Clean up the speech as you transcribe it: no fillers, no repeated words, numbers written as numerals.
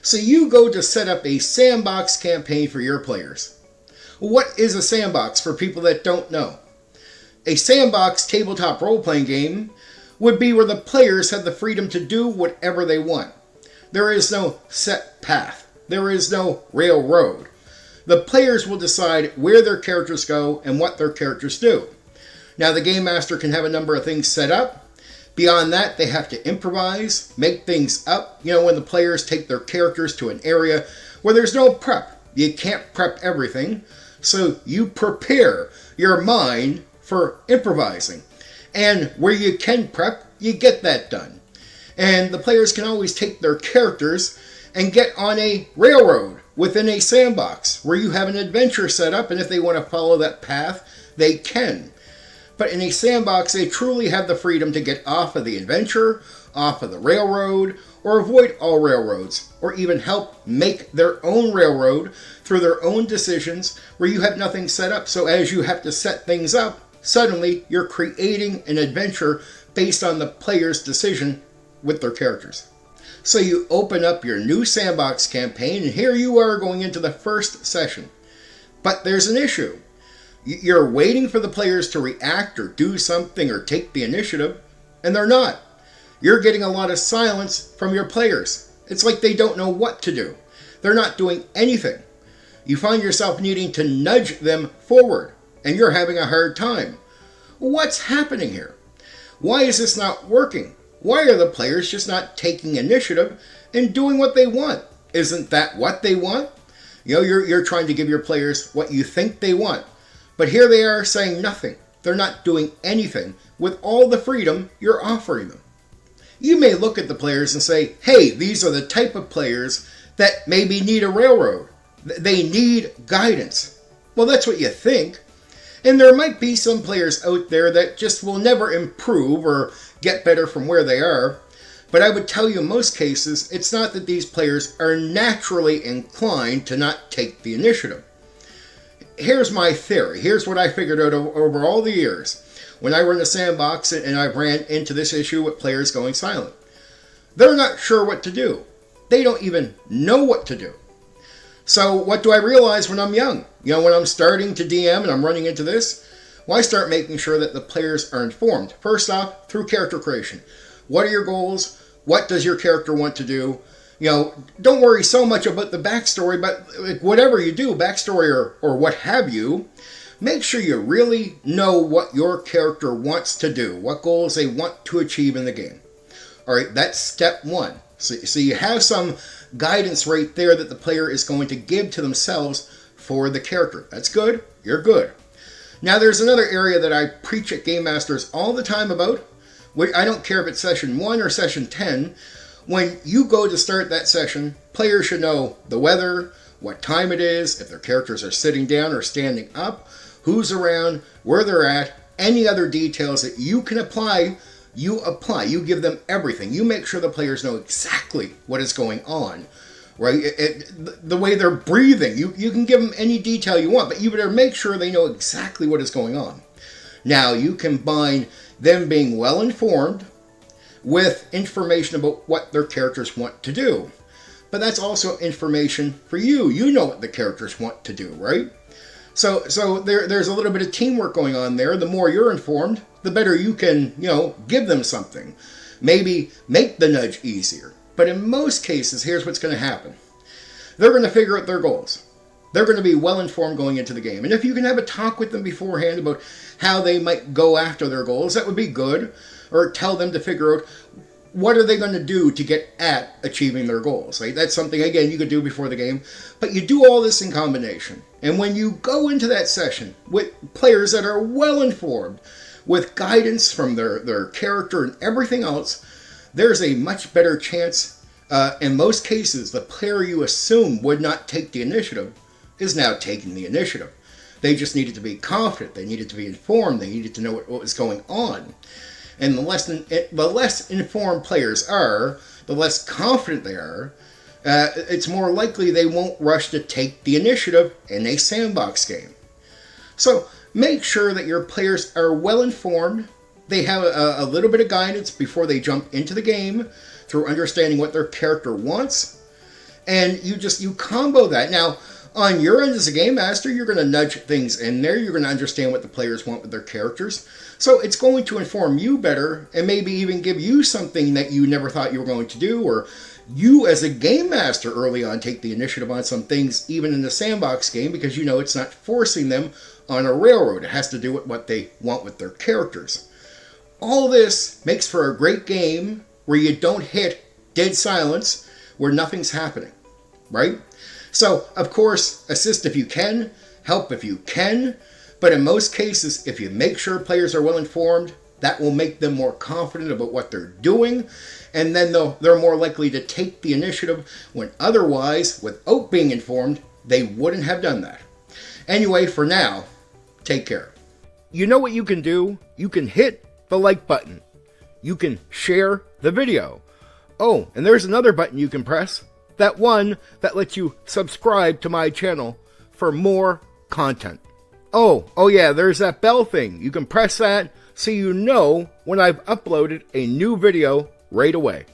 So you go to set up a sandbox campaign for your players. What is a sandbox for people that don't know? A sandbox tabletop role-playing game would be where the players have the freedom to do whatever they want. There is no set path. There is no railroad. The players will decide where their characters go and what their characters do. Now, the game master can have a number of things set up. Beyond that, they have to improvise, make things up. When the players take their characters to an area where there's no prep. You can't prep everything. So you prepare your mind for improvising. And where you can prep, you get that done. And the players can always take their characters and get on a railroad within a sandbox where you have an adventure set up, and if they want to follow that path, they can. But in a sandbox, they truly have the freedom to get off of the adventure, off of the railroad, or avoid all railroads, or even help make their own railroad through their own decisions where you have nothing set up. So as you have to set things up, suddenly you're creating an adventure based on the player's decision with their characters. So you open up your new sandbox campaign, and here you are going into the first session. But there's an issue. You're waiting for the players to react or do something or take the initiative, and they're not. You're getting a lot of silence from your players. It's like they don't know what to do. They're not doing anything. You find yourself needing to nudge them forward, and you're having a hard time. What's happening here? Why is this not working? Why are the players just not taking initiative and doing what they want? Isn't that what they want? You're trying to give your players what you think they want. But here they are saying nothing. They're not doing anything with all the freedom you're offering them. You may look at the players and say, hey, these are the type of players that maybe need a railroad. They need guidance. Well, that's what you think. And there might be some players out there that just will never improve or get better from where they are. But I would tell you in most cases, it's not that these players are naturally inclined to not take the initiative. Here's my theory. Here's what I figured out over all the years when I run a sandbox and I ran into this issue with players going silent. They're not sure what to do. They don't even know what to do. So what do I realize when I'm young? When I'm starting to DM and I'm running into this, well, I start making sure that the players are informed. First off, through character creation. What are your goals? What does your character want to do? Don't worry so much about the backstory, but whatever you do, backstory or what have you, make sure you really know what your character wants to do, what goals they want to achieve in the game. All right, that's step one. So you have some guidance right there that the player is going to give to themselves for the character. That's good. You're good. Now there's another area that I preach at Game Masters all the time about. I don't care if it's session 1 or session 10. When you go to start that session, players should know the weather, what time it is, if their characters are sitting down or standing up, who's around, where they're at, any other details that you can apply. You apply. You give them everything. You make sure the players know exactly what is going on, right? The way they're breathing. You can give them any detail you want, but you better make sure they know exactly what is going on. Now, you combine them being well-informed with information about what their characters want to do. But that's also information for you. You know what the characters want to do, right? So there's a little bit of teamwork going on there. The more you're informed, the better you can, give them something. Maybe make the nudge easier. But in most cases, here's what's going to happen. They're going to figure out their goals. They're going to be well-informed going into the game. And if you can have a talk with them beforehand about how they might go after their goals, that would be good. Or tell them to figure out what are they going to do to get at achieving their goals. Right? That's something, again, you could do before the game. But you do all this in combination. And when you go into that session with players that are well-informed, with guidance from their character and everything else, there's a much better chance. In most cases, the player you assume would not take the initiative is now taking the initiative. They just needed to be confident. They needed to be informed. They needed to know what was going on. And the less informed players are, the less confident they are, it's more likely they won't rush to take the initiative in a sandbox game. So make sure that your players are well informed. They have a little bit of guidance before they jump into the game through understanding what their character wants. And you combo that. Now, on your end as a game master, you're going to nudge things in there. You're going to understand what the players want with their characters. So it's going to inform you better and maybe even give you something that you never thought you were going to do, or you as a game master early on take the initiative on some things even in the sandbox game, because you know it's not forcing them on a railroad. It has to do with what they want with their characters. All this makes for a great game where you don't hit dead silence, where nothing's happening, right? So, of course, assist if you can, help if you can, but in most cases, if you make sure players are well informed, that will make them more confident about what they're doing, and then they're more likely to take the initiative when otherwise, without being informed, they wouldn't have done that. Anyway, for now, take care. You know what you can do? You can hit the like button. You can share the video. Oh, and there's another button you can press. That one that lets you subscribe to my channel for more content. Oh yeah, there's that bell thing. You can press that so you know when I've uploaded a new video right away.